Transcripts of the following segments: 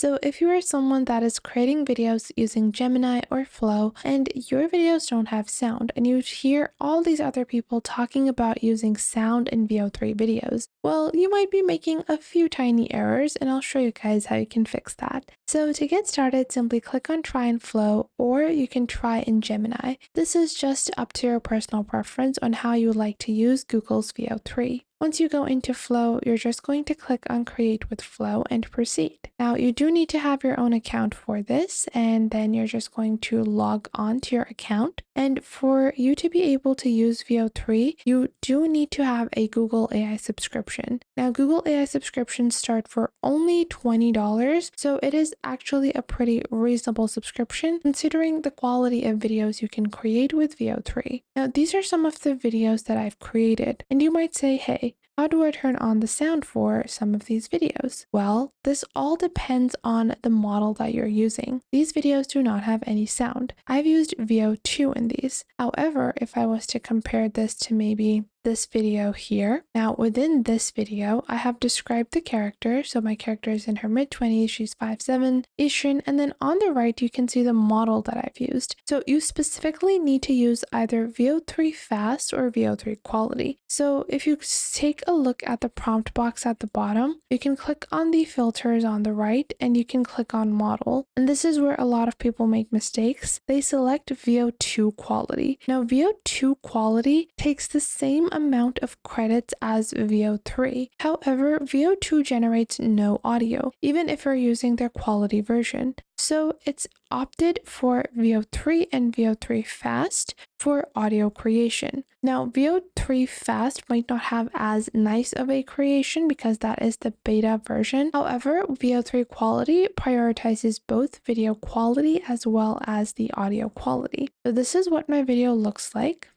So if you are someone that is creating videos using Gemini or Flow and your videos don't have sound and you hear all these other people talking about using sound in VO3 videos, well, you might be making a few tiny errors and I'll show you guys how you can fix that. So to get started, simply click on try in Flow or you can try in Gemini. This is just up to your personal preference on how you like to use Google's VO3. Once you go into Flow, you're just going to click on Create with Flow and proceed. Now, you do need to have your own account for this, and then you're just going to log on to your account. And for you to be able to use VO3, you do need to have a Google AI subscription. Now, Google AI subscriptions start for only $20, so it is actually a pretty reasonable subscription considering the quality of videos you can create with VO3. Now, these are some of the videos that I've created, and you might say, hey, how do I turn on the sound for some of these videos? Well, this all depends on the model that you're using. These videos do not have any sound. I've used VO2 in these. However, if I was to compare this to maybe this video here. Now within this video, I have described the character. So my character is in her mid-20s, she's 5'7", Asian, and then on the right, you can see the model that I've used. So you specifically need to use either VO3 fast or VO3 quality. So if you take a look at the prompt box at the bottom, you can click on the filters on the right and you can click on model. And this is where a lot of people make mistakes. They select VO2 quality. Now VO2 quality takes the same amount of credits as VO3. However, VO2 generates no audio, even if you're using their quality version. So it's opted for VO3 and VO3 Fast for audio creation. Now, VO3 Fast might not have as nice of a creation because that is the beta version. However, VO3 Quality prioritizes both video quality as well as the audio quality. So this is what my video looks like.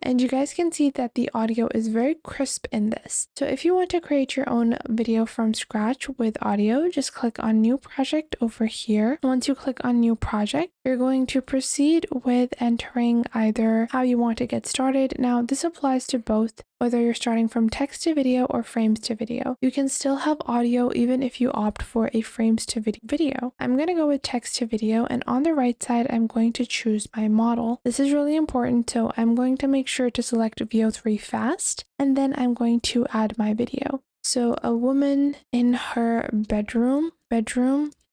And you guys can see that the audio is very crisp in this. So if you want to create your own video from scratch with audio, just click on new project over here. Once you click on new project, you're going to proceed with entering either how you want to get started. Now this applies to both, whether you're starting from text to video or frames to video. You can still have audio even if you opt for a frames to video. I'm going to go with text to video, and on the right side, I'm going to choose my model. This is really important, so I'm going to make sure to select VO3 Fast, and then I'm going to add my video. So a woman in her bedroom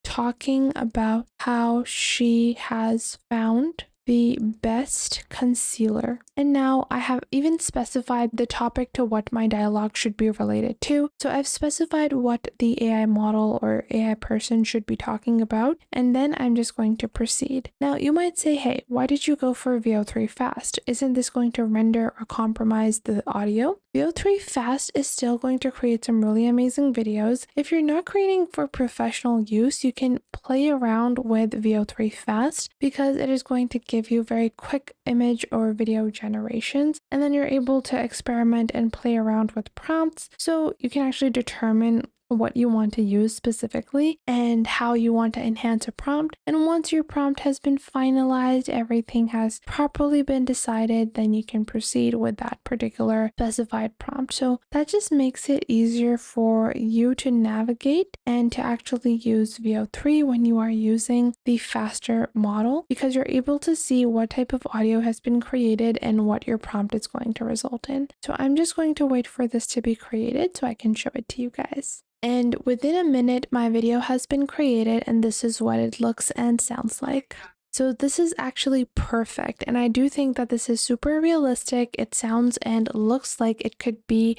talking about how she has found the best concealer. And now I have even specified the topic to what my dialogue should be related to. So I've specified what the AI model or AI person should be talking about, and then I'm just going to proceed. Now you might say, hey, why did you go for VO3 Fast? Isn't this going to render or compromise the audio? VO3 Fast is still going to create some really amazing videos. If you're not creating for professional use, you can play around with VO3 Fast because it is going to give you very quick image or video generations, and then you're able to experiment and play around with prompts so you can actually determine what you want to use specifically and how you want to enhance a prompt. And once your prompt has been finalized, everything has properly been decided, then you can proceed with that particular specified prompt. So that just makes it easier for you to navigate and to actually use VO3 when you are using the faster model, because you're able to see what type of audio has been created and what your prompt is going to result in. So I'm just going to wait for this to be created so I can show it to you guys. And within a minute, my video has been created, and this is what it looks and sounds like. So this is actually perfect, and I do think that this is super realistic. It sounds and looks like it could be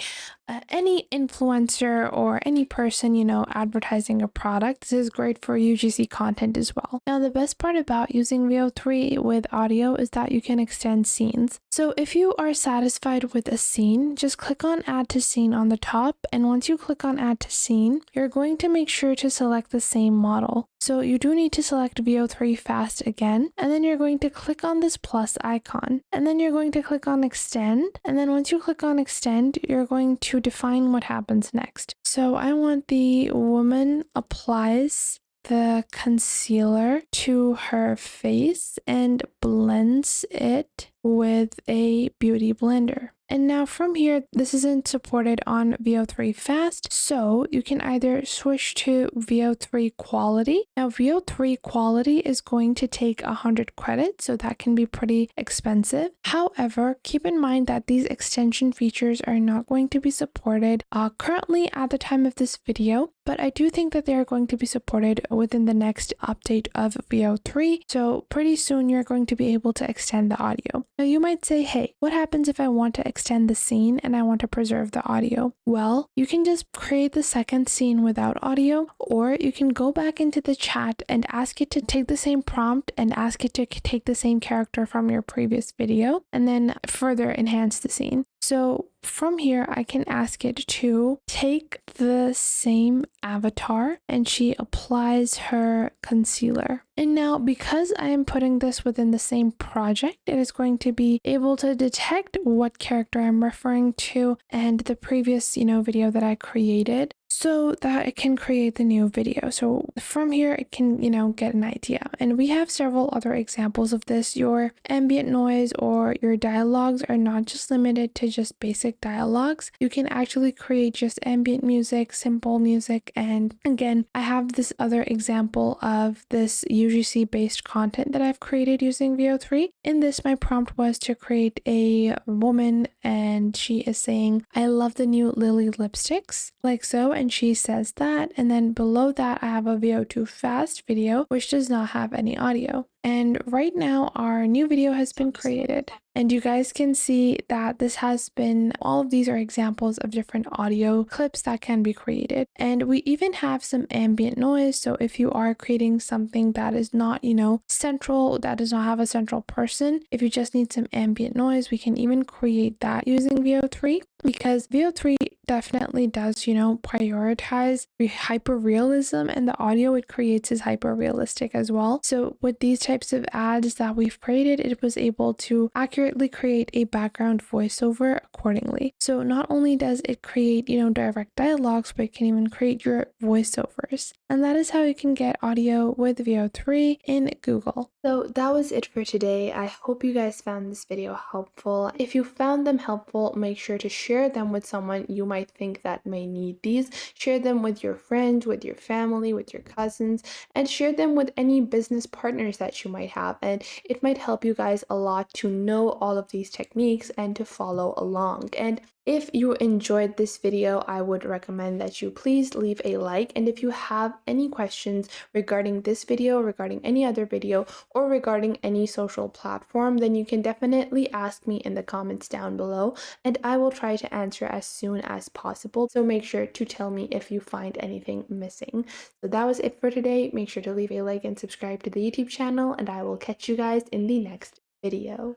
any influencer or any person, advertising a product. This is great for UGC content as well. Now, the best part about using VO3 with audio is that you can extend scenes. So if you are satisfied with a scene, just click on Add to Scene on the top, and once you click on Add to Scene, you're going to make sure to select the same model. So you do need to select VO3 Fast again, and then you're going to click on this plus icon, and then you're going to click on Extend, and then once you click on Extend, you're going to define what happens next. So I want the woman applies the concealer to her face and blends it with a beauty blender. And now from here, this isn't supported on VO3 Fast, so you can either switch to VO3 Quality. Now VO3 Quality is going to take 100 credits, so that can be pretty expensive. However, keep in mind that these extension features are not going to be supported currently at the time of this video, but I do think that they are going to be supported within the next update of VO3. So pretty soon you're going to be able to extend the audio. Now you might say, hey, what happens if I want to extend the scene and I want to preserve the audio? Well, you can just create the second scene without audio, or you can go back into the chat and ask it to take the same prompt and ask it to take the same character from your previous video and then further enhance the scene. So from here, I can ask it to take the same avatar and she applies her concealer. And now because I am putting this within the same project, it is going to be able to detect what character I'm referring to and the previous, video that I created, so that it can create the new video. So from here, it can, get an idea. And we have several other examples of this. Your ambient noise or your dialogues are not just limited to just basic dialogues. You can actually create just ambient music, simple music. And again, I have this other example of this UGC based content that I've created using VO3. In this, my prompt was to create a woman and she is saying, I love the new Lily lipsticks, like so. And she says that, and then below that I have a VO2 Fast video which does not have any audio. And right now our new video has been created, and you guys can see that this has been, all of these are examples of different audio clips that can be created. And we even have some ambient noise, so if you are creating something that is not, central, that does not have a central person, if you just need some ambient noise, we can even create that using VO3, because VO3 definitely does, prioritize hyper-realism, and the audio it creates is hyper-realistic as well. So with these types of ads that we've created, it was able to accurately create a background voiceover accordingly. So not only does it create, direct dialogues, but it can even create your voiceovers. And that is how you can get audio with VO3 in Google. So that was it for today. I hope you guys found this video helpful. If you found them helpful, make sure to share them with someone you might think that may need these. Share them with your friends, with your family, with your cousins, and share them with any business partners that you might have. And it might help you guys a lot to know all of these techniques and to follow along. And if you enjoyed this video, I would recommend that you please leave a like. And if you have any questions regarding this video, regarding any other video, or regarding any social platform, then you can definitely ask me in the comments down below, and I will try to answer as soon as possible. So make sure to tell me if you find anything missing. So that was it for today. Make sure to leave a like and subscribe to the YouTube channel, and I will catch you guys in the next video.